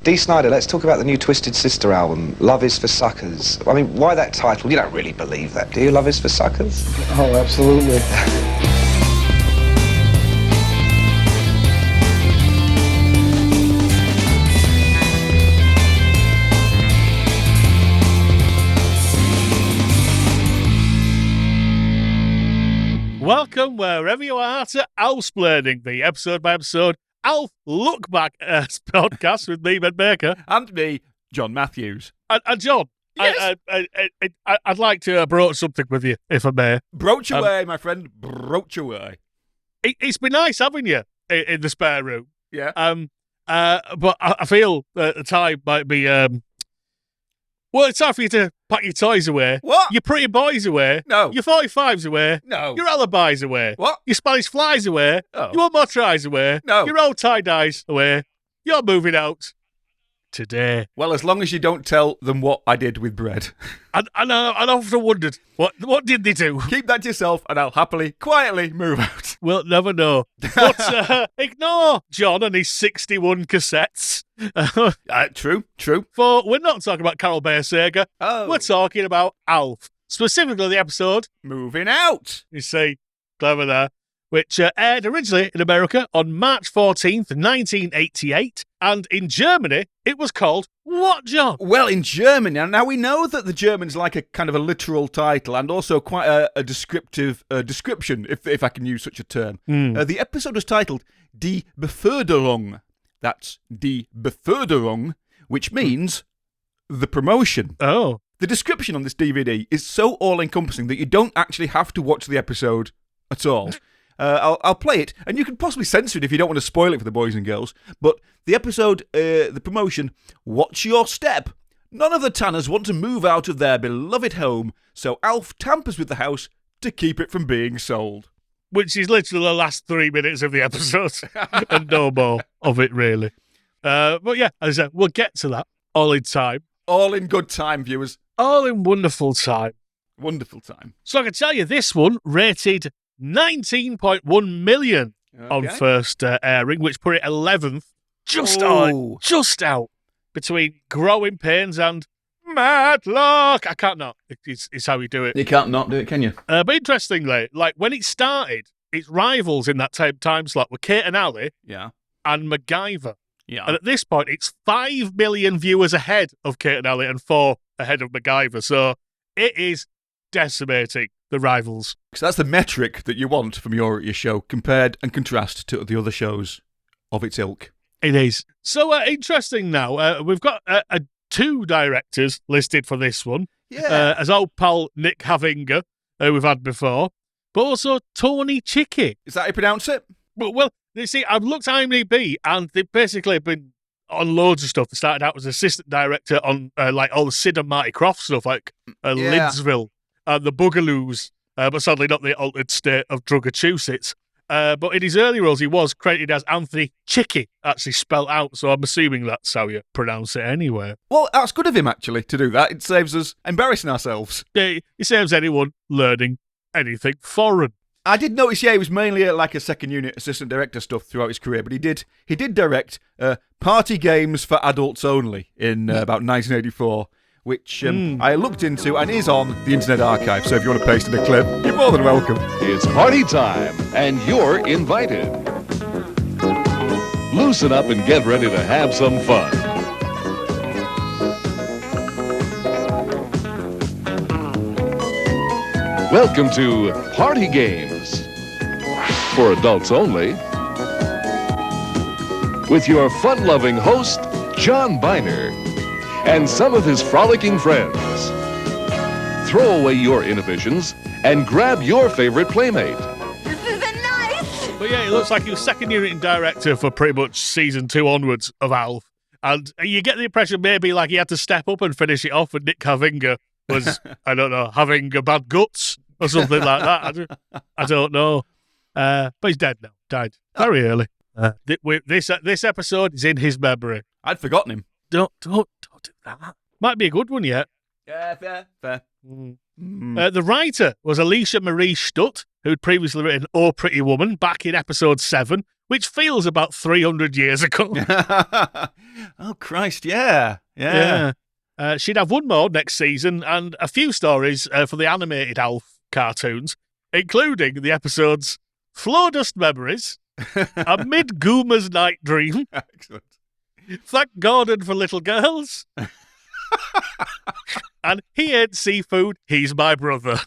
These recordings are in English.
Dee Snider, let's talk about the new Twisted Sister album, Love is for Suckers. I mean, why that title? You don't really believe that, do you? Love is for Suckers? Oh, absolutely. Welcome wherever you are to Alfsplaining, the episode-by-episode Alf Look Back podcast with me, Ben Baker. And me, John Matthews. And John, Yes? I'd like to broach something with you, if I may. Broach away, my friend. Broach away. It's been nice having you in the spare room. Yeah. But I feel that the time might be... well, it's time for you to pack your toys away. What? Your pretty boys away. No. Your 45s away. No. Your alibis away. What? Your Spanish flies away. Oh. You want more tries away. No. Your old tie-dyes away. You're moving out today. Well, as long as you don't tell them what I did with bread. And I often wondered, what did they do? Keep that to yourself and I'll happily, quietly move out. We'll never know. But ignore John and his 61 cassettes. True. For we're not talking about Carol Bayer Sager. Oh. We're talking about Alf. Specifically the episode, Moving Out. you see, clever there, which aired originally in America on March 14th, 1988. And in Germany, it was called what, John? Well, in Germany, now we know that the German's like a kind of a literal title and also quite a descriptive description, if I can use such a term. The episode was titled Die Beförderung. That's Die Beförderung, which means the promotion. Oh. The description on this DVD is so all-encompassing that you don't actually have to watch the episode at all. I'll play it, and you can possibly censor it if you don't want to spoil it for the boys and girls. But the episode, the promotion, Watch Your Step. None of the Tanners want to move out of their beloved home, so Alf tampers with the house to keep it from being sold. Which is literally the last 3 minutes of the episode, and no more of it, really. But yeah, as I said, we'll get to that all in time. All in good time, viewers. All in wonderful time. Wonderful time. So I can tell you this one rated 19.1 million on Okay. first airing, which put it 11th, just out between Growing Pains and Matlock. I can't not. It's how you do it. You can't not do it, can you? But interestingly, like when it started, its rivals in that time slot were Kate and Ali Yeah. and MacGyver. Yeah. And at this point, it's 5 million viewers ahead of Kate and Ali and 4 ahead of MacGyver. So it is decimating the rivals. So that's the metric that you want from your show, compared and contrast to the other shows of its ilk. It is. So interesting now. We've got 2 directors listed for this one. Yeah. As old pal Nick Havinger, who we've had before, but also Tony Chicky. Is that how you pronounce it? Well, you see, I've looked at IMDb and they've basically been on loads of stuff. They started out as assistant director on like all the Sid and Marty Krofft stuff, like Lidsville and the Boogaloos, but sadly not the altered state of Drugachusetts. But in his early roles, he was credited as Anthony Chicky, actually spelled out, so I'm assuming that's how you pronounce it anyway. Well, that's good of him, actually, to do that. It saves us embarrassing ourselves. It saves anyone learning anything foreign. I did notice, he was mainly like a second unit assistant director stuff throughout his career, but he did direct Party Games for Adults Only in about 1984, which I looked into and is on the Internet Archive, so if you want to paste in a clip, you're more than welcome. It's party time, and you're invited. Loosen up and get ready to have some fun. Welcome to Party Games, for adults only, with your fun-loving host, John Biner, and some of his frolicking friends. Throw away your inhibitions and grab your favorite playmate. This isn't nice! But yeah, it looks like he was second unit director for pretty much season 2 onwards of Alf. And you get the impression maybe like he had to step up and finish it off, and Nick Havinger was, I don't know, having a bad guts or something like that. I don't know. But he's dead now. Died very early. This episode is in his memory. I'd forgotten him. Don't do that. Might be a good one yet. Yeah, fair. The writer was Alicia Marie Stutt, who'd previously written Oh Pretty Woman back in episode 7, which feels about 300 years ago. Oh, Christ, yeah. Yeah. She'd have one more next season and a few stories for the animated Alf cartoons, including the episodes Flawdust Memories, A Mid-Goomer's Night Dream, Excellent. Thank Gordon for Little Girls, and He Ain't Seafood, He's My Brother.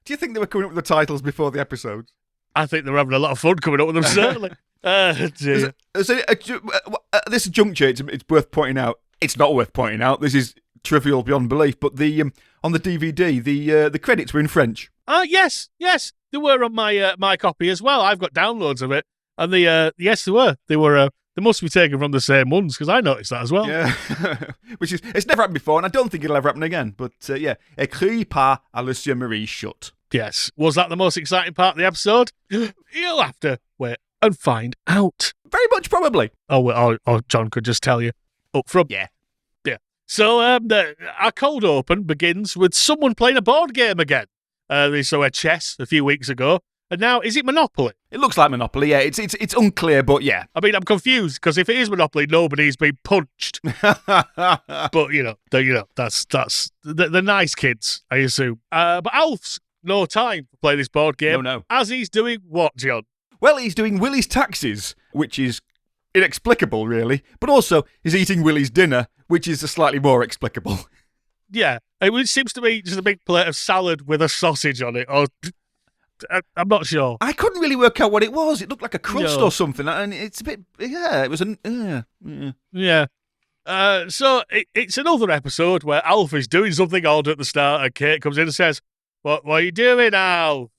Do you think they were coming up with the titles before the episodes? I think they're having a lot of fun coming up with them, certainly. Dear. At this juncture, it's worth pointing out. It's not worth pointing out. This is trivial beyond belief. But on the DVD, the credits were in French. Yes, they were on my copy as well. I've got downloads of it, and yes, they were. They must be taken from the same ones because I noticed that as well. Yeah, it's never happened before, and I don't think it'll ever happen again. But yeah, écrit par Alicia Marie Schutt. Yes, was that the most exciting part of the episode? You'll have to wait and find out. Very much probably. Oh, John could just tell you up front. Yeah. So our cold open begins with someone playing a board game again. They saw a chess a few weeks ago, and now is it Monopoly? It looks like Monopoly. Yeah, it's unclear, but yeah. I mean, I'm confused because if it is Monopoly, nobody's been punched. But that's the nice kids, I assume. But Alf's no time to play this board game. No. As he's doing what, John? Well, he's doing Willie's taxes, which is inexplicable, really. But also, he's eating Willie's dinner, which is slightly more explicable. Yeah, it seems to be just a big plate of salad with a sausage on it, or I'm not sure. I couldn't really work out what it was. It looked like a crust No. or something, and it's a bit. Yeah, it was Yeah. So it's another episode where Alf is doing something odd at the start, and Kate comes in and says, "What are you doing, Alf?"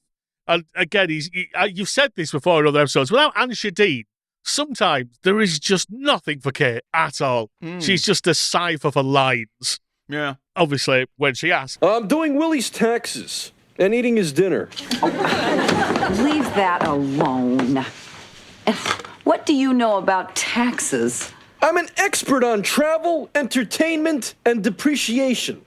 And again, you've said this before in other episodes. Without Anne Shadeen, sometimes there is just nothing for Kate at all. She's just a cipher for lines. Yeah. Obviously, when she asks, I'm doing Willie's taxes and eating his dinner. Leave that alone. And what do you know about taxes? I'm an expert on travel, entertainment, and depreciation.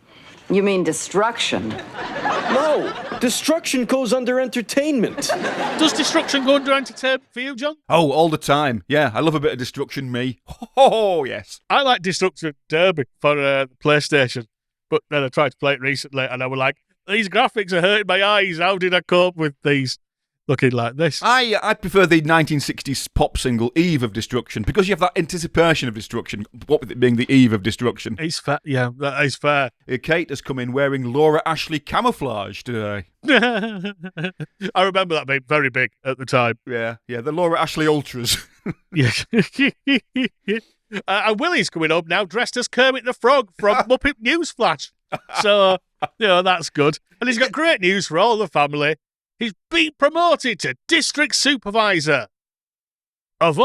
You mean destruction? No, destruction goes under entertainment. does destruction go under entertainment for you, John? Oh, all the time. Yeah, I love a bit of destruction, me. Oh, yes. I like Destruction Derby for the PlayStation, but then I tried to play it recently, and I was like, these graphics are hurting my eyes. How did I cope with these looking like this? I prefer the 1960s pop single Eve of Destruction because you have that anticipation of destruction, what with it being the Eve of Destruction. It's fair. Yeah, that is fair. Kate has come in wearing Laura Ashley camouflage today. I remember that being very big at the time. Yeah, the Laura Ashley Ultras. Yeah. And Willie's coming up now dressed as Kermit the Frog from Muppet Newsflash. So, that's good. And he's got great news for all the family. He's been promoted to district supervisor of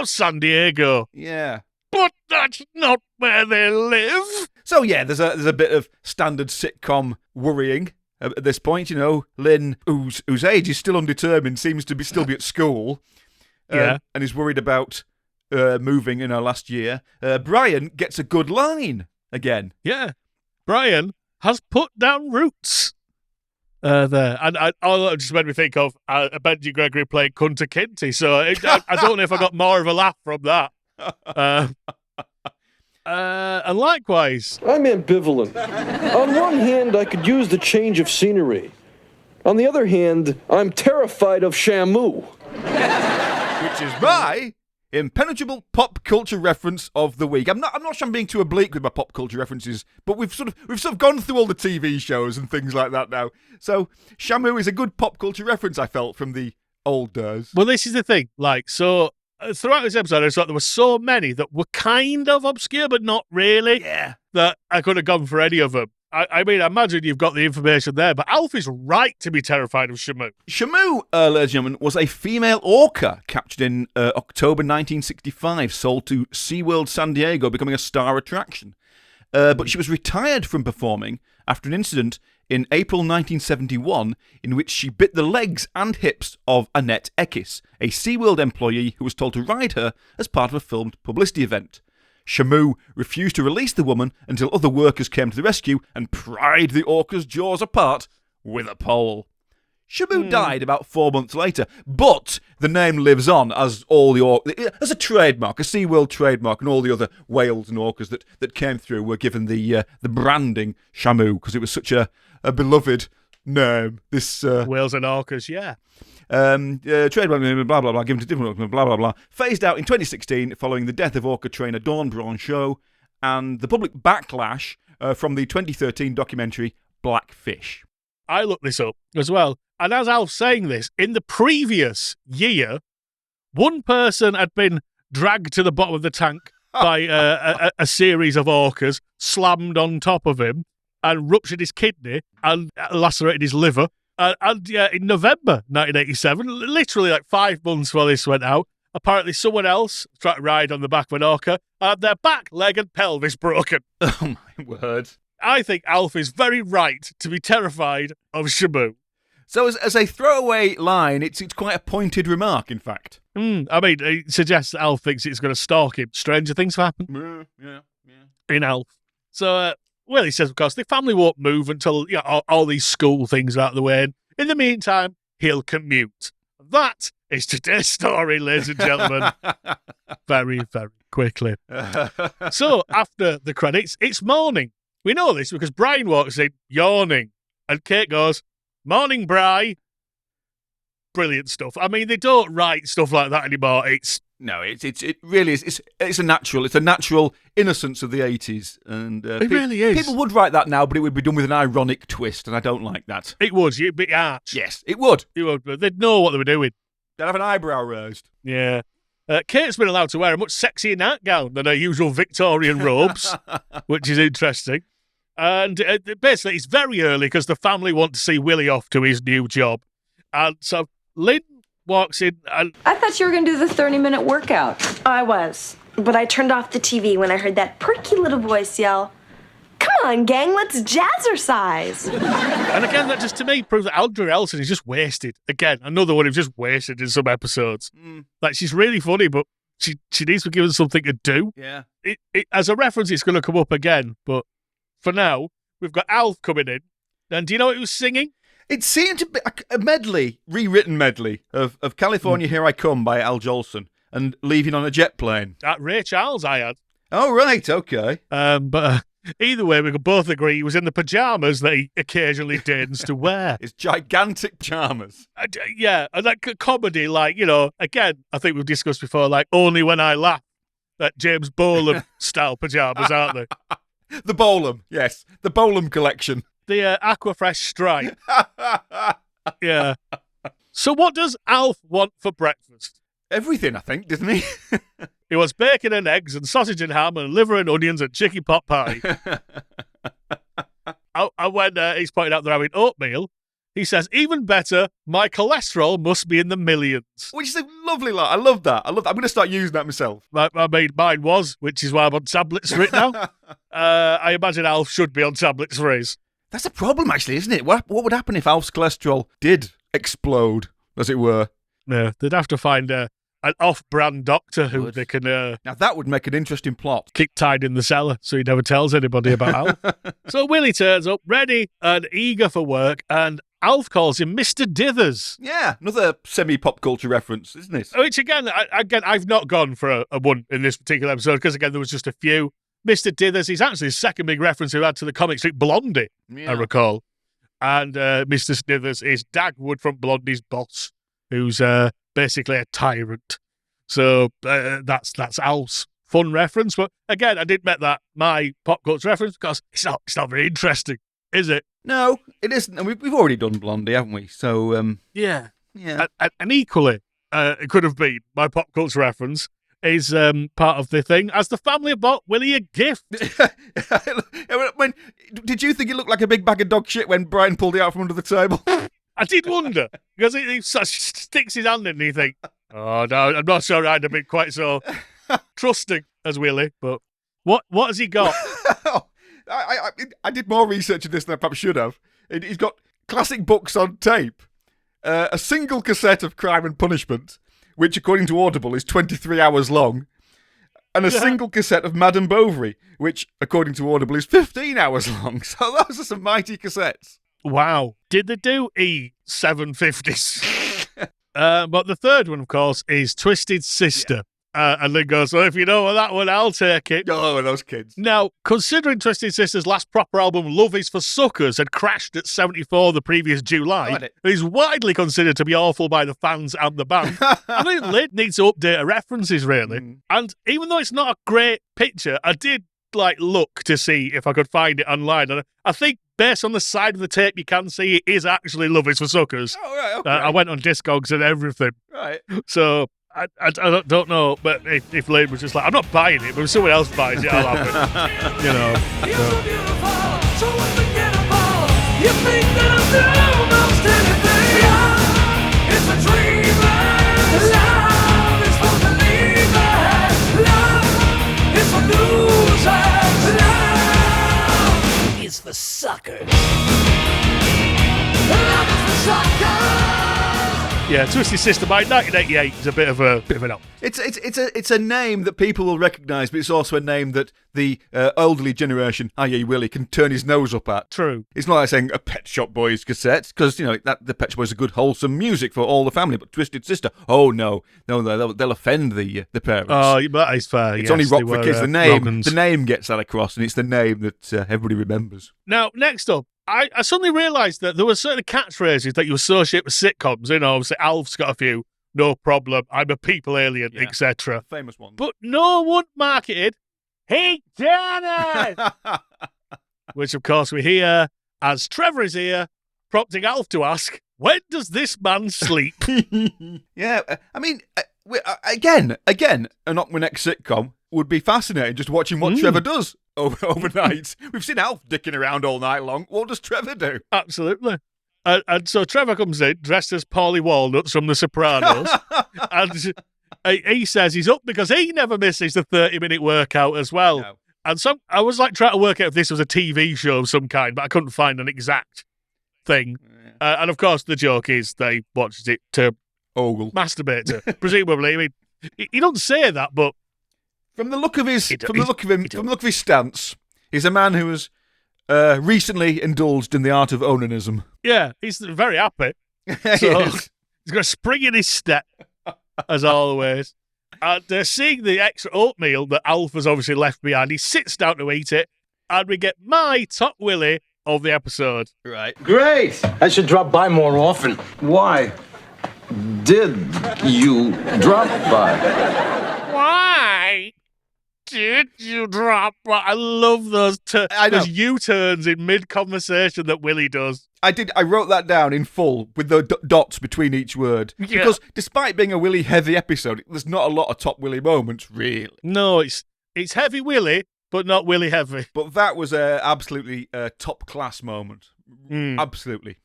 San Diego. Yeah. But that's not where they live. So yeah, there's a bit of standard sitcom worrying at this point. Lynn, whose age is still undetermined, seems to still be at school. Yeah. And is worried about moving in her last year. Brian gets a good line again. Yeah. Brian has put down roots. There. And all that just made me think of Benji Gregory playing Kunta Kinte. So I don't know if I got more of a laugh from that. And likewise, I'm ambivalent. On one hand, I could use the change of scenery. On the other hand, I'm terrified of Shamu. Which is my impenetrable pop culture reference of the week. I'm not sure I'm being too oblique with my pop culture references, but we've sort of gone through all the TV shows and things like that now. So Shamu is a good pop culture reference, I felt, from the old days. well, this is the thing. Throughout this episode, I thought there were so many that were kind of obscure, but not really. Yeah. That I could have gone for any of them. I mean, I imagine you've got the information there, but Alf is right to be terrified of Shamu. Shamu, ladies and gentlemen, was a female orca captured in October 1965, sold to SeaWorld San Diego, becoming a star attraction. But she was retired from performing after an incident in April 1971 in which she bit the legs and hips of Annette Eckis, a SeaWorld employee who was told to ride her as part of a filmed publicity event. Shamu refused to release the woman until other workers came to the rescue and pried the orca's jaws apart with a pole. Shamu died about 4 months later, but the name lives on as as a trademark, a SeaWorld trademark, and all the other whales and orcas that came through were given the branding Shamu because it was such a beloved name. This whales and orcas, yeah. Trademark, blah, blah, blah, given to different, blah, blah, blah. Phased out in 2016 following the death of orca trainer Dawn Brancheau and the public backlash from the 2013 documentary Blackfish. I looked this up as well. And as Alf's saying this, in the previous year, one person had been dragged to the bottom of the tank by a series of orcas, slammed on top of him, and ruptured his kidney and lacerated his liver. And in November 1987, literally like 5 months before this went out, apparently someone else tried to ride on the back of an orca and had their back, leg and pelvis broken. Oh, my word. I think Alf is very right to be terrified of Shamu. So as a throwaway line, it's quite a pointed remark, in fact. I mean, it suggests that Alf thinks it's going to stalk him. Stranger things have happened Yeah. in Alf. So, Willie says, of course, the family won't move until all these school things are out of the way. And in the meantime, he'll commute. That is today's story, ladies and gentlemen. Very, very quickly. So, after the credits, it's morning. We know this because Brian walks in, yawning. And Kate goes, "Morning, Bri." Brilliant stuff. I mean, they don't write stuff like that anymore. It really is. It's a natural innocence of the 80s, and it really is. People would write that now, but it would be done with an ironic twist, and I don't like that. It would. It'd be arch. Yes, it would. It would. But they'd know what they were doing. They'd have an eyebrow raised. Yeah. Kate's been allowed to wear a much sexier nightgown than her usual Victorian robes, which is interesting. And basically, it's very early because the family want to see Willie off to his new job. And so Lynn walks in and... I thought you were going to do the 30-minute workout. I was, but I turned off the TV when I heard that perky little voice yell, "Come on, gang, let's jazzercise." And again, that just to me proves that Aldrin Elson is just wasted. Again, another one who's just wasted in some episodes. Like, she's really funny, but she needs to be given something to do. Yeah. As a reference, it's going to come up again, but for now, we've got Alf coming in. And do you know what he was singing? It seemed to be a medley, rewritten medley of California Here I Come by Al Jolson and Leaving on a Jet Plane. At Ray Charles, I had. Oh, right, okay. But either way, we could both agree he was in the pyjamas that he occasionally deigns to wear. His gigantic pyjamas. Yeah, and like comedy, like, again, I think we've discussed before, like Only When I Laugh, that James Bolam style pyjamas, aren't they? The Bolam, yes. The Bolam collection. The Aquafresh stripe. Yeah. So what does Alf want for breakfast? Everything, I think, doesn't he? He wants bacon and eggs and sausage and ham and liver and onions and chicken pot pie. And when he's pointing out they're having oatmeal, he says, "Even better, my cholesterol must be in the millions." Which is a lovely line. I love that. I'm going to start using that myself. I mean, mine was, which is why I'm on tablets for it now. I imagine Alf should be on tablets for his. That's a problem, actually, isn't it? What would happen if Alf's cholesterol did explode, as it were? Yeah, they'd have to find an off-brand doctor who they can... now, that would make an interesting plot. Keep tied in the cellar so he never tells anybody about Alf. So Willie turns up, ready and eager for work, and Alf calls him Mr. Dithers. Yeah, another semi-pop culture reference, isn't it? Which, again, I've not gone for a one in this particular episode, because, again, there was just a few. Mr. Dithers, he's actually the second big reference we had to the comic strip Blondie, I recall. And Mr. Dithers is Dagwood from Blondie's boss, who's basically a tyrant. So that's Al's fun reference. But again, I didn't make that my pop culture reference because it's not very interesting, is it? No, it isn't. And we've already done Blondie, haven't we? So yeah. And equally, it could have been my pop culture reference. Is part of the thing, as the family have bought Willie a gift. Did you think it looked like a big bag of dog shit when Brian pulled it out from under the table? I did wonder, because he sticks his hand in and you think, oh no, I'm not sure I'd have been quite so trusting as Willie, but what has he got? I did more research on this than I perhaps should have. He's got classic books on tape, a single cassette of Crime and Punishment, which, according to Audible, is 23 hours long, and a single cassette of Madame Bovary, which, according to Audible, is 15 hours long. So those are some mighty cassettes. Wow. Did they do E750s? But the third one, of course, is Twisted Sister. And then goes, well, if you know that one, I'll take it. Oh, those kids. Now, considering Twisted Sister's last proper album, Love Is For Suckers, had crashed at 74 the previous July, and is widely considered to be awful by the fans and the band, I think Lid needs to update her references, really. And even though it's not a great picture, I did look to see if I could find it online. And I think based on the side of the tape, you can see it is actually Love Is For Suckers. Oh, right, okay. I went on Discogs and everything. Right. So I don't know, but if Lane was just like, I'm not buying it, but if someone else buys it, I'll have it. You know. You're so beautiful, so unforgettable. You think that I'll do most anything. Love is for dreamers. Love is for believers. Love is for losers. Love is for suckers. Love is for suckers. Yeah, Twisted Sister by 1988 is a bit of an help. It's a name that people will recognise, but it's also a name that the elderly generation, i.e. Willie, can turn his nose up at. True. It's not like saying a Pet Shop Boys cassette, because, the Pet Shop Boys are good, wholesome music for all the family, but Twisted Sister, oh no, they'll offend the parents. Oh, that is fair. It's yes, only rock they for were, kids. Rogans. The name gets that across, and it's the name that everybody remembers. Now, next up, I suddenly realised that there were certain catchphrases that you associate with sitcoms. Obviously, Alf's got a few. No problem. I'm a people alien, etc. Famous one. But no one marketed, hey, Janet! Which, of course, we hear as Trevor is here, prompting Alf to ask, when does this man sleep? Yeah, I mean, again, an next sitcom would be fascinating, just watching what Trevor does overnight. We've seen Alf dicking around all night long. What does Trevor do? Absolutely. And so Trevor comes in dressed as Paulie Walnuts from The Sopranos, and he says he's up because he never misses the 30-minute workout as well. No. And I was trying to work out if this was a TV show of some kind, but I couldn't find an exact thing. And of course, the joke is they watched it to masturbate to, presumably. I mean, he doesn't say that, but from the look of his stance, he's a man who has recently indulged in the art of onanism. Yeah, he's very happy. So he's got a spring in his step, as always. And seeing the extra oatmeal that Alf has obviously left behind, he sits down to eat it, and we get my top Willie of the episode. Right. Great! I should drop by more often. Why did you drop by? Why did you drop by? I love those U-turns in mid-conversation that Willie does. I wrote that down in full with the dots between each word. Yeah. Because despite being a Willie-heavy episode, there's not a lot of top Willie moments, really. No, it's heavy Willie, but not Willie heavy. But that was absolutely a top-class moment. Absolutely.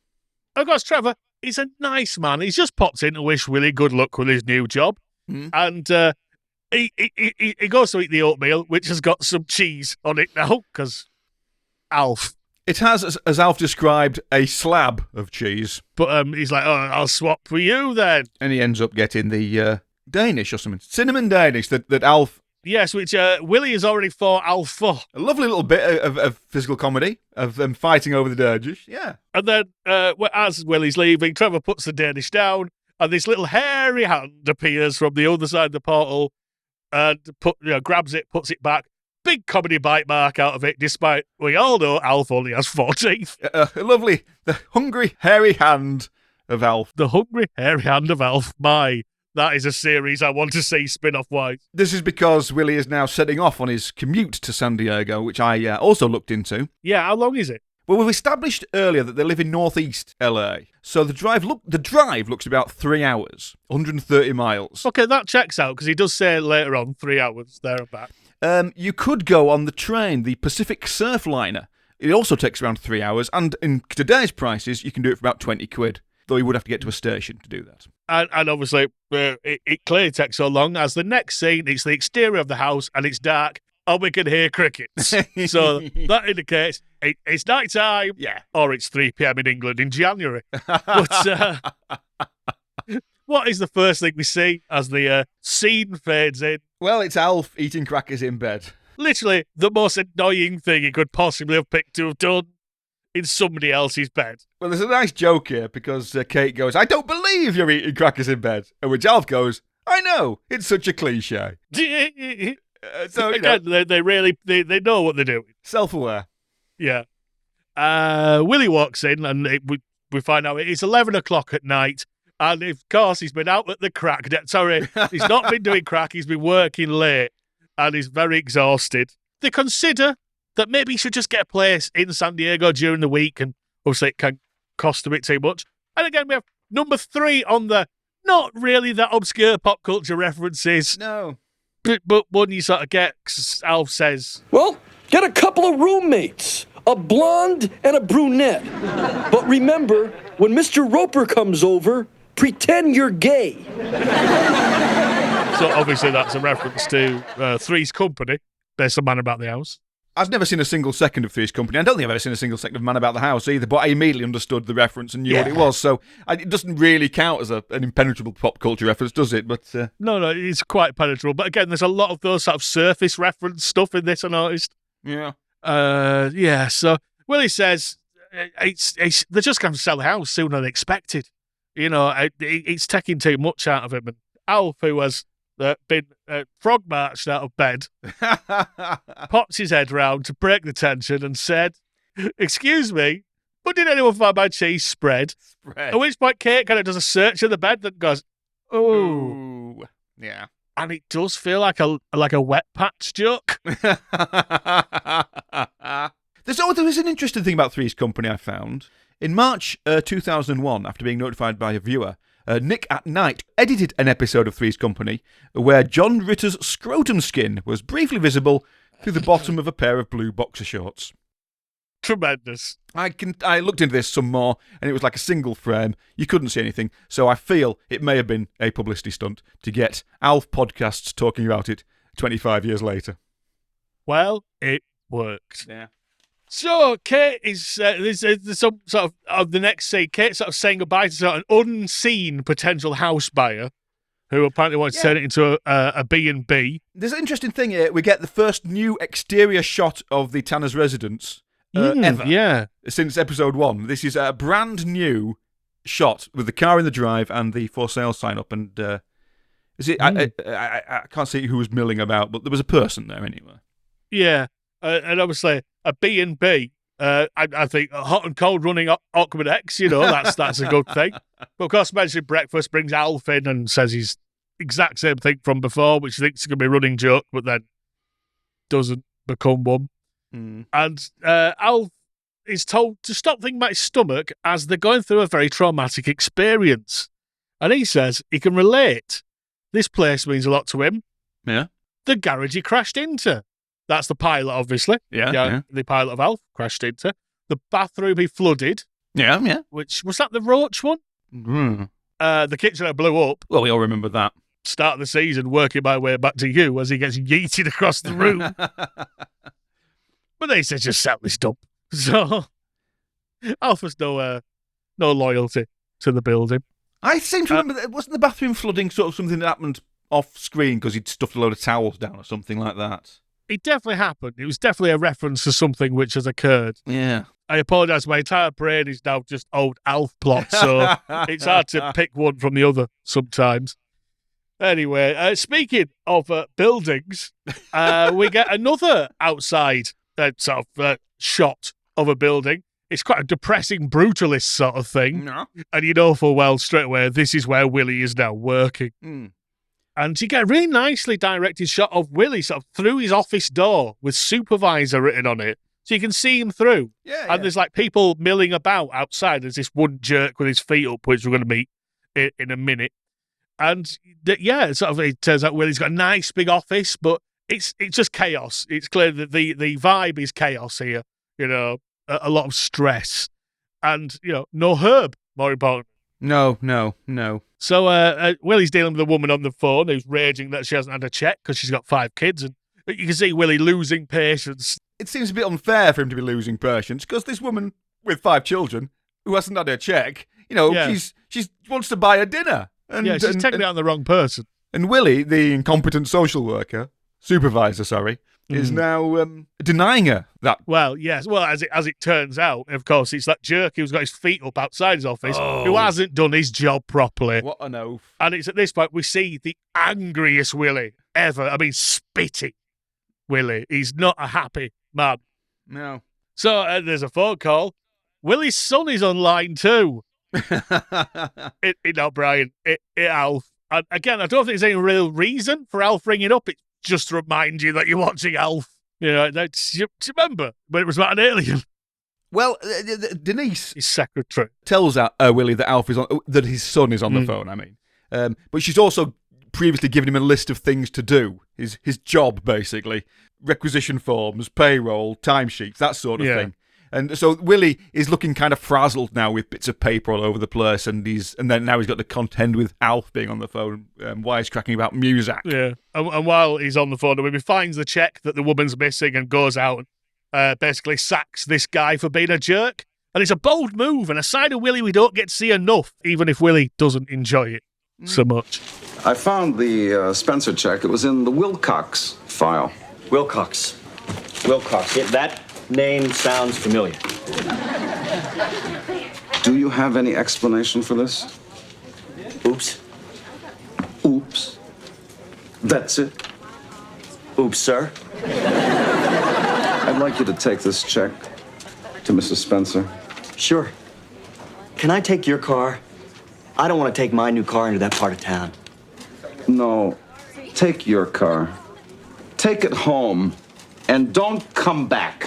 Of course, Trevor, he's a nice man. He's just popped in to wish Willie good luck with his new job. And he goes to eat the oatmeal, which has got some cheese on it now, because Alf. It has, as Alf described, a slab of cheese. But he's like, oh, I'll swap for you then. And he ends up getting the Danish or something. Cinnamon Danish that Alf... Yes, which Willie has already fought Alf for. A lovely little bit of physical comedy, of them fighting over the Danish, yeah. And then, as Willie's leaving, Trevor puts the Danish down, and this little hairy hand appears from the other side of the portal, and grabs it, puts it back. Big comedy bite mark out of it, despite we all know Alf only has 4 teeth. Lovely. The hungry, hairy hand of Alf. The hungry, hairy hand of Alf. That is a series I want to see spin-off-wise. This is because Willie is now setting off on his commute to San Diego, which I also looked into. Yeah, how long is it? Well, we've established earlier that they live in northeast LA, so the drive looks about 3 hours, 130 miles. Okay, that checks out, because he does say later on 3 hours there and back. You could go on the train, the Pacific Surfliner. It also takes around 3 hours, and in today's prices, you can do it for about 20 quid, though you would have to get to a station to do that. And obviously, it clearly takes so long, as the next scene, it's the exterior of the house, and it's dark, and we can hear crickets. So that indicates it's night time, or it's 3 p.m. in England in January. But what is the first thing we see as the scene fades in? Well, it's Alf eating crackers in bed. Literally the most annoying thing he could possibly have picked to have done. in somebody else's bed. Well, there's a nice joke here because Kate goes, I don't believe you're eating crackers in bed. And which Alf goes, I know, it's such a cliche. So, you know, Again, they know what they're doing. self-aware. Yeah. Willie walks in and we find out it's 11 o'clock at night. And of course, he's been out at the crack. Sorry, he's not been doing crack. He's been working late and he's very exhausted. They consider that maybe he should just get a place in San Diego during the week, and obviously it can cost a bit too much. And again, we have number 3 on the not really that obscure pop culture references. No. But one you sort of get, 'cause Alf says, Well, get a couple of roommates, a blonde and a brunette. But remember, when Mr. Roper comes over, pretend you're gay. so obviously that's a reference to Three's Company, based on Man About the House. I've never seen a single second of Three's Company. I don't think I've ever seen a single second of Man About the House either, but I immediately understood the reference and knew what it was. So it doesn't really count as an impenetrable pop culture reference, does it? But No, it's quite penetrable. But again, there's a lot of those sort of surface reference stuff in this, I noticed. yeah. So Willie says they're just going to sell the house sooner than expected. You know, it's taking too much out of him. And Alf, who has been frog marched out of bed, pops his head round to break the tension and said, "Excuse me, but did anyone find my cheese spread?" At which point Kate kind of does a search of the bed and goes, "Oh, Ooh. Yeah. and it does feel like a wet patch joke." There was an interesting thing about Three's Company I found. In March 2001, after being notified by a viewer, Nick at Night edited an episode of Three's Company where John Ritter's scrotum skin was briefly visible through the bottom of a pair of blue boxer shorts. Tremendous. I looked into this some more, and it was like a single frame. You couldn't see anything, so I feel it may have been a publicity stunt to get Alf podcasts talking about it 25 years later. Well, it worked. Yeah. So Kate is there's some sort of the next scene. Kate's sort of saying goodbye to sort of an unseen potential house buyer who apparently wants to turn it into a B&B. There's an interesting thing here. We get the first new exterior shot of the Tanner's residence ever. Yeah. Since episode 1. This is a brand new shot with the car in the drive and the for sale sign up. And is it? I can't see who was milling about, but there was a person there anyway. Yeah. And obviously a B&B, I think hot and cold running Aquaman X, you know, that's a good thing. But of course, mentioning breakfast brings Alf in and says he's exact same thing from before, which he thinks is going to be a running joke, but then doesn't become one. And Alf is told to stop thinking about his stomach as they're going through a very traumatic experience. And he says he can relate. This place means a lot to him. Yeah. The garage he crashed into. That's the pilot, obviously. Yeah. The pilot of Alf crashed into. The bathroom he flooded. Yeah. Which, was that the Roach one? The kitchen that blew up. Well, we all remember that. Start of the season, working my way back to you as he gets yeeted across the room. But they said just sell this dump. So, Alf has no loyalty to the building. I seem to remember that wasn't the bathroom flooding sort of something that happened off screen because he'd stuffed a load of towels down or something like that. It definitely happened. It was definitely a reference to something which has occurred. Yeah. I apologise. My entire brain is now just old Alf plots, so it's hard to pick one from the other sometimes. Anyway, speaking of buildings, we get another outside shot of a building. It's quite a depressing, brutalist sort of thing. No. And you know full well straight away this is where Willie is now working. And you get a really nicely directed shot of Willie sort of through his office door with supervisor written on it. So you can see him through. And there's like people milling about outside. There's this one jerk with his feet up, which we're going to meet in a minute. And it turns out Willie's got a nice big office, but it's just chaos. It's clear that the vibe is chaos here. You know, a lot of stress. And, you know, no Herb, more important. No. So Willie's dealing with a woman on the phone who's raging that she hasn't had a check because she's got 5 kids. And you can see Willie losing patience. It seems a bit unfair for him to be losing patience because this woman with 5 children who hasn't had her check, you know, she wants to buy her dinner. And, she's technically on the wrong person. And Willie, the incompetent social worker, supervisor, is now denying her that. Well, yes. Well, as it turns out, of course, it's that jerk who's got his feet up outside his office who hasn't done his job properly. What an oaf. And it's at this point we see the angriest Willie ever. I mean, spitting Willie. He's not a happy man. No. So there's a phone call. Willie's son is online too. Brian. Alf. And again, I don't think there's any real reason for Alf ringing up. It's just to remind you that you're watching Alf. You know, do you remember when it was about an alien? Well, Denise, his secretary, tells Willie that Alf is that his son is on the phone. I mean, but she's also previously given him a list of things to do. His job, basically, requisition forms, payroll, timesheets, that sort of thing. And so Willie is looking kind of frazzled now with bits of paper all over the place, and then now he's got to contend with Alf being on the phone, wisecracking about music. Yeah, and while he's on the phone, he finds the check that the woman's missing and goes out and basically sacks this guy for being a jerk. And it's a bold move and a side of Willie we don't get to see enough, even if Willie doesn't enjoy it so much. I found the Spencer check. It was in the Wilcox file. Wilcox. That name sounds familiar. Do you have any explanation for this? Oops. Oops. That's it? Oops, sir. I'd like you to take this check to Mrs. Spencer. Sure. Can I take your car? I don't want to take my new car into that part of town. No. Take your car. Take it home. And don't come back.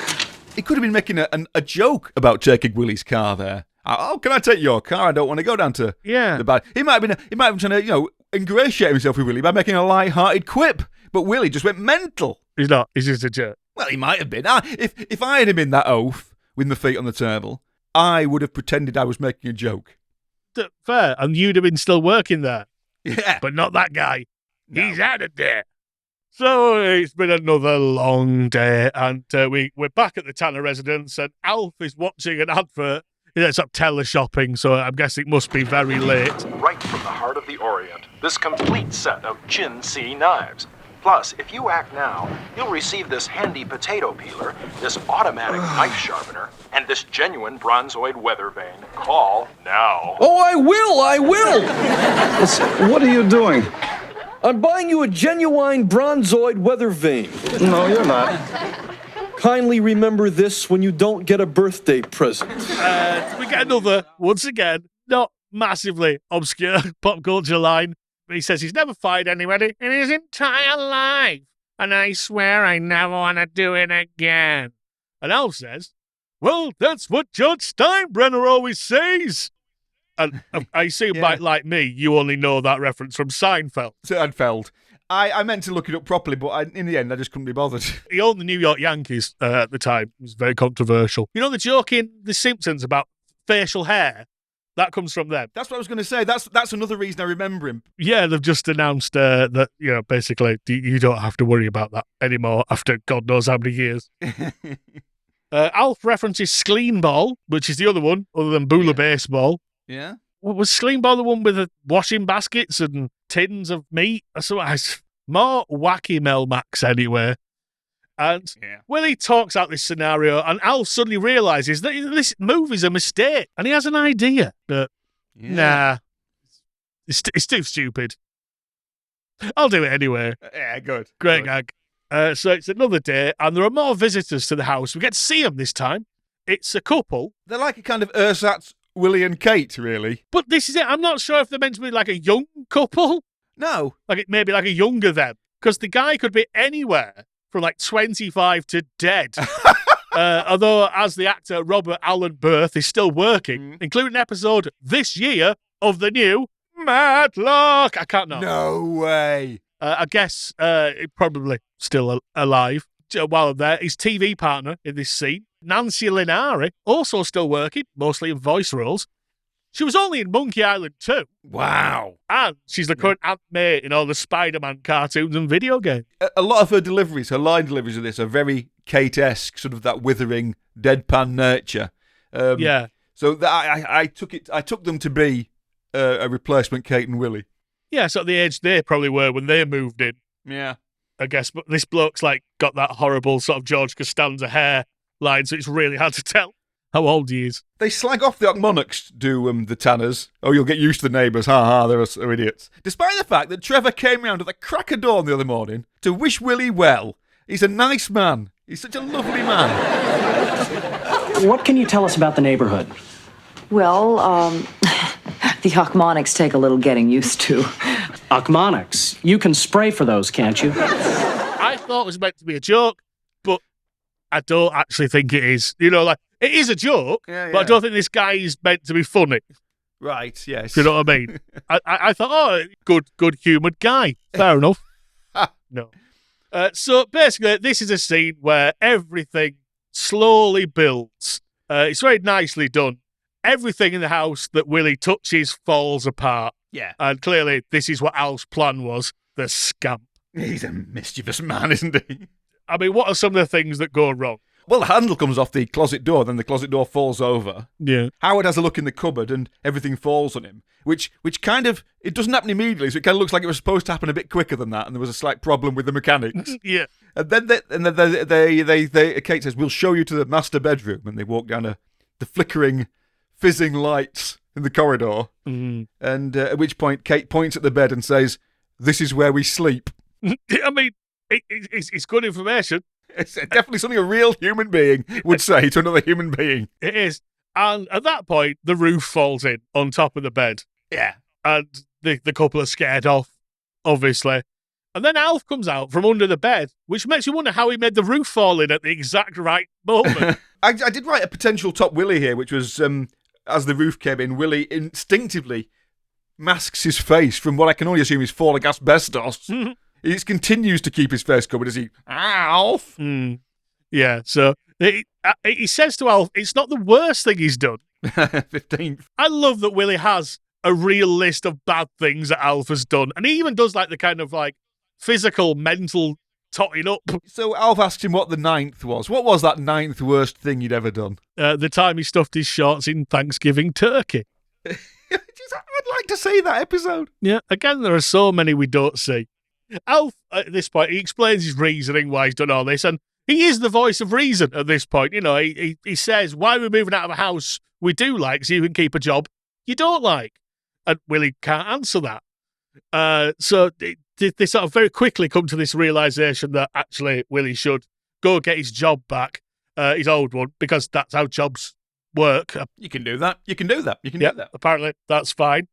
He could have been making a joke about taking Willie's car there. Oh, can I take your car? I don't want to go down to the bad. He might have been trying to, ingratiate himself with Willie by making a light-hearted quip. But Willie just went mental. He's not. He's just a jerk. Well, he might have been. If I had him in that oaf with my feet on the table, I would have pretended I was making a joke. Fair. And you'd have been still working there. Yeah. But not that guy. No. He's out of there. So it's been another long day, and we're back at the Tanner residence, and Alf is watching an advert. It's up teleshopping, so I'm guessing it must be very late. Right from the heart of the Orient, this complete set of Chin-C knives. Plus, if you act now, you'll receive this handy potato peeler, this automatic knife sharpener, and this genuine bronzoid weather vane. Call now. Oh, I will! What are you doing? I'm buying you a genuine bronzoid weather vane. No, you're not. Kindly remember this when you don't get a birthday present. We get another, once again, not massively obscure pop culture line. He says he's never fired anybody in his entire life. And I swear I never want to do it again. And Alf says, well, that's what Judge Steinbrenner always says. And I assume, like me, you only know that reference from Seinfeld. Seinfeld. I meant to look it up properly, but in the end, I just couldn't be bothered. He owned the New York Yankees at the time. It was very controversial. You know the joke in The Simpsons about facial hair? That comes from them. That's what I was going to say. That's another reason I remember him. Yeah, they've just announced that, basically, you don't have to worry about that anymore after God knows how many years. Alf references Skleen Ball, which is the other one, other than Boola Baseball. Yeah. Was Skleen Ball the one with the washing baskets and tins of meat? More wacky Melmacs anyway. And Willie talks out this scenario, and Alf suddenly realises that this move is a mistake, and he has an idea. But, nah, it's too stupid. I'll do it anyway. Yeah, good. Great gag. So it's another day, and there are more visitors to the house. We get to see them this time. It's a couple. They're like a kind of ersatz Willie and Kate, really. But this is it. I'm not sure if they're meant to be like a young couple. No. Maybe like a younger them. Because the guy could be anywhere from like 25 to dead. Although, as the actor Robert Allen Birth is still working, including an episode this year of the new Matlock. I can't know. No way. I guess probably still alive. While I'm there, his TV partner in this scene, Nancy Linari, also still working, mostly in voice roles. She was only in Monkey Island 2. Wow. And she's the current Aunt May in all the Spider-Man cartoons and video games. A lot of her deliveries, her line deliveries of this are very Kate-esque, sort of that withering, deadpan nurture. So I took them to be a replacement Kate and Willie. Yeah, so at the age they probably were when they moved in. Yeah. I guess, but this bloke's like got that horrible sort of George Costanza hair line, so it's really hard to tell how old he is. They slag off the Ocmonocks, do the Tanners. Oh, you'll get used to the neighbours. Ha ha, they're idiots. Despite the fact that Trevor came round at the crack of dawn the other morning to wish Willie well. He's a nice man. He's such a lovely man. What can you tell us about the neighborhood? Well, the Ocmonocks take a little getting used to. Ocmonocks? You can spray for those, can't you? I thought it was meant to be a joke, but I don't actually think it is. You know, like, it is a joke, but I don't think this guy is meant to be funny. Right, yes. You know what I mean? I thought, oh, good humoured guy. Fair enough. No. So basically, this is a scene where everything slowly builds. It's very nicely done. Everything in the house that Willie touches falls apart. Yeah. And clearly, this is what Al's plan was, the scamp. He's a mischievous man, isn't he? I mean, what are some of the things that go wrong? Well, the handle comes off the closet door, then the closet door falls over. Yeah. Howard has a look in the cupboard and everything falls on him, which kind of, it doesn't happen immediately, so it kind of looks like it was supposed to happen a bit quicker than that, and there was a slight problem with the mechanics. Yeah. And then Kate says, we'll show you to the master bedroom, and they walk down the flickering, fizzing lights in the corridor, and at which point Kate points at the bed and says, this is where we sleep. I mean, it's good information. It's definitely something a real human being would say to another human being. It is. And at that point, the roof falls in on top of the bed. Yeah. And the couple are scared off, obviously. And then Alf comes out from under the bed, which makes you wonder how he made the roof fall in at the exact right moment. I did write a potential top Willie here, which was, as the roof came in, Willie instinctively masks his face from what I can only assume is falling asbestos. He just continues to keep his face covered as he, Alf. Yeah, so he says to Alf, it's not the worst thing he's done. 15th. I love that Willie has a real list of bad things that Alf has done. And he even does like the kind of like physical, mental totting up. So Alf asks him what the 9th was. What was that 9th worst thing he'd ever done? The time he stuffed his shorts in Thanksgiving turkey. I'd like to see that episode. Yeah, again, there are so many we don't see. Alf, at this point, he explains his reasoning why he's done all this, and he is the voice of reason at this point. You know, he says, why are we moving out of a house we do like so you can keep a job you don't like? And Willie can't answer that. So they sort of very quickly come to this realisation that actually Willie should go get his job back, his old one, because that's how jobs work. You can do that. You can do that. Apparently, that's fine.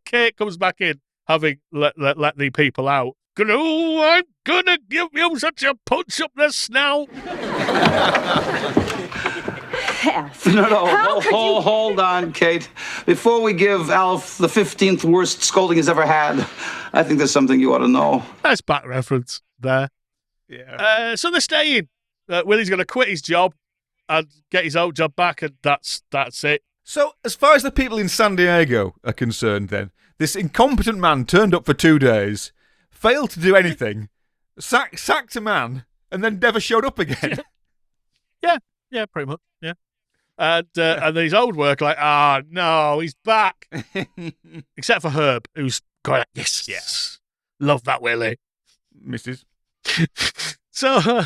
Kate comes back in, having let the people out. I'm gonna give you such a punch up the snout. No, hold on, Kate. Before we give Alf the 15th worst scolding he's ever had, I think there's something you ought to know. Nice back reference there. Yeah. So they're staying. Willie's going to quit his job and get his old job back, and that's it. So, as far as the people in San Diego are concerned, then, this incompetent man turned up for 2 days, failed to do anything, sacked a man, and then never showed up again. Yeah, pretty much. Yeah. And then his old work, like, no, he's back. Except for Herb, who's going, yes, love that Willie. Mrs. So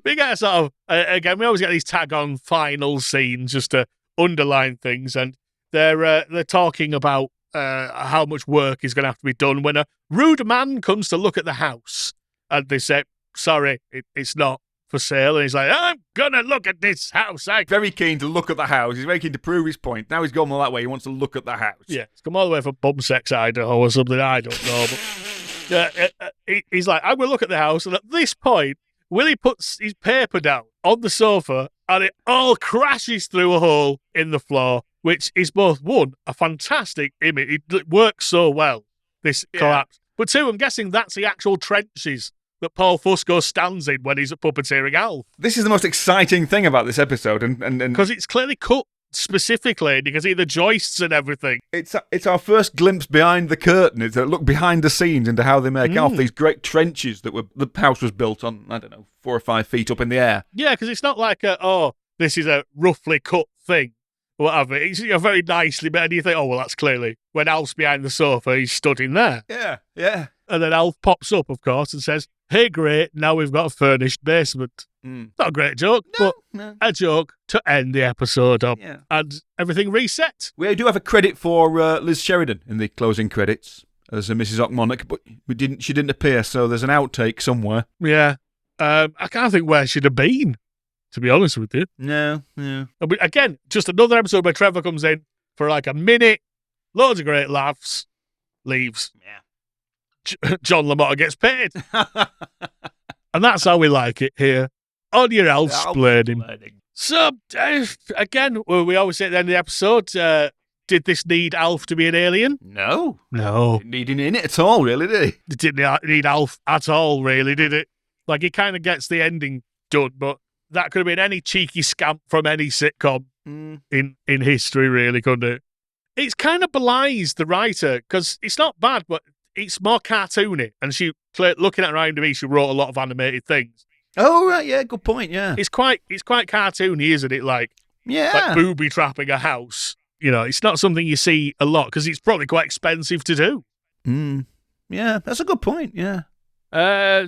we get sort of, again, we always get these tag-on final scenes just to underline things, and they're talking about how much work is going to have to be done when a rude man comes to look at the house, and they say, sorry, it's not for sale, and he's like, I'm gonna look at this house. Very keen to look at the house. He's very keen to prove his point. Now he's gone all that way. He wants to look at the house. Yeah, it's come all the way from Bumsex, Idaho, or something. I don't know, but he's like, I'm gonna look at the house, and at this point, Willie puts his paper down on the sofa, and it all crashes through a hole in the floor, which is both, one, a fantastic image. It works so well, this collapse. But two, I'm guessing that's the actual trenches that Paul Fusco stands in when he's puppeteering Alf. This is the most exciting thing about this episode, and because it's clearly cut specifically, and you can see the joists and everything. It's our first glimpse behind the curtain. It's a look behind the scenes into how they make Alf these great trenches that the house was built on, I don't know, 4 or 5 feet up in the air. Yeah, because it's not like this is a roughly cut thing, or whatever. It's very nicely made, and you think, oh, well, that's clearly when Alf's behind the sofa, he's stood in there. Yeah. And then Alf pops up, of course, and says, "Hey, great, now we've got a furnished basement." Not a great joke, but a joke to end the episode up. Yeah. And everything reset. We do have a credit for Liz Sheridan in the closing credits as a Mrs. Ochmonek, but she didn't appear, so there's an outtake somewhere. Yeah. I can't think where she'd have been, to be honest with you. No. But again, just another episode where Trevor comes in for like a minute, loads of great laughs, leaves. Yeah. John LaMotta gets paid. And that's how we like it here on your Alf Splaining. So, again, we always say at the end of the episode, did this need Alf to be an alien? No. No. Didn't need him in it at all, really, did he? It didn't need Alf at all, really, did it? Like, he kind of gets the ending done, but that could have been any cheeky scamp from any sitcom in history, really, couldn't it? It's kind of belies the writer, because it's not bad, but it's more cartoony. And looking at her IMDb, she wrote a lot of animated things. Oh, right, yeah, good point, yeah. It's quite cartoony, isn't it? Like booby trapping a house. You know, it's not something you see a lot, because it's probably quite expensive to do. Yeah, that's a good point, yeah.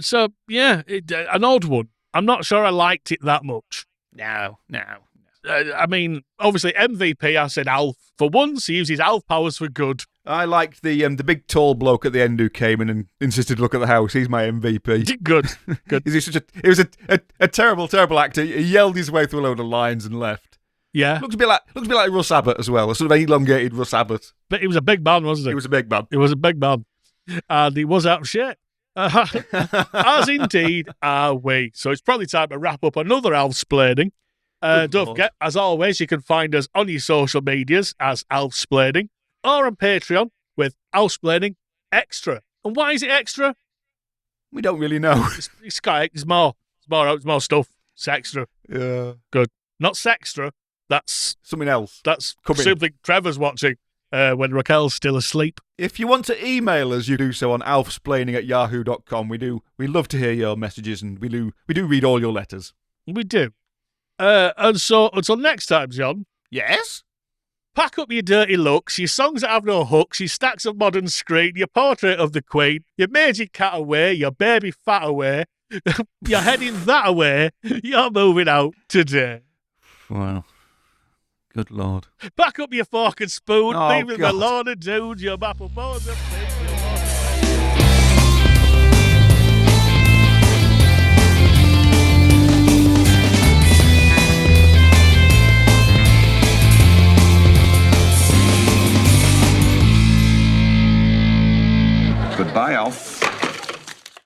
So, yeah, an odd one. I'm not sure I liked it that much. No. I mean, obviously, MVP, I said Alf. For once, he uses Alf powers for good. I liked the big tall bloke at the end who came in and insisted to look at the house. He's my MVP. Good. He was a terrible actor. He yelled his way through a load of lines and left. Yeah. Looks a bit like Russ Abbott as well, a sort of elongated Russ Abbott. But he was a big man, wasn't he? He was a big man. And he was out of shape. As indeed are we. So it's probably time to wrap up another Alf Splaining. Don't forget, as always, you can find us on your social medias as Alf Splaining or on Patreon with Alf Splaining Extra. And why is it extra? We don't really know. It's more stuff. It's extra. Yeah. Good. Not sextra. That's something else. That's something Trevor's watching when Raquel's still asleep. If you want to email us, you do so on alfsplaining@yahoo.com. We love to hear your messages, and we do read all your letters. We do. And so until next time, John. Yes? Pack up your dirty looks, your songs that have no hooks, your stacks of modern screen, your portrait of the Queen, your magic cat away, your baby fat away, you're heading that away, you're moving out today. Wow. Good Lord. Pack up your fork and spoon, Oh, leave it God. alone and dude, your apple bosom.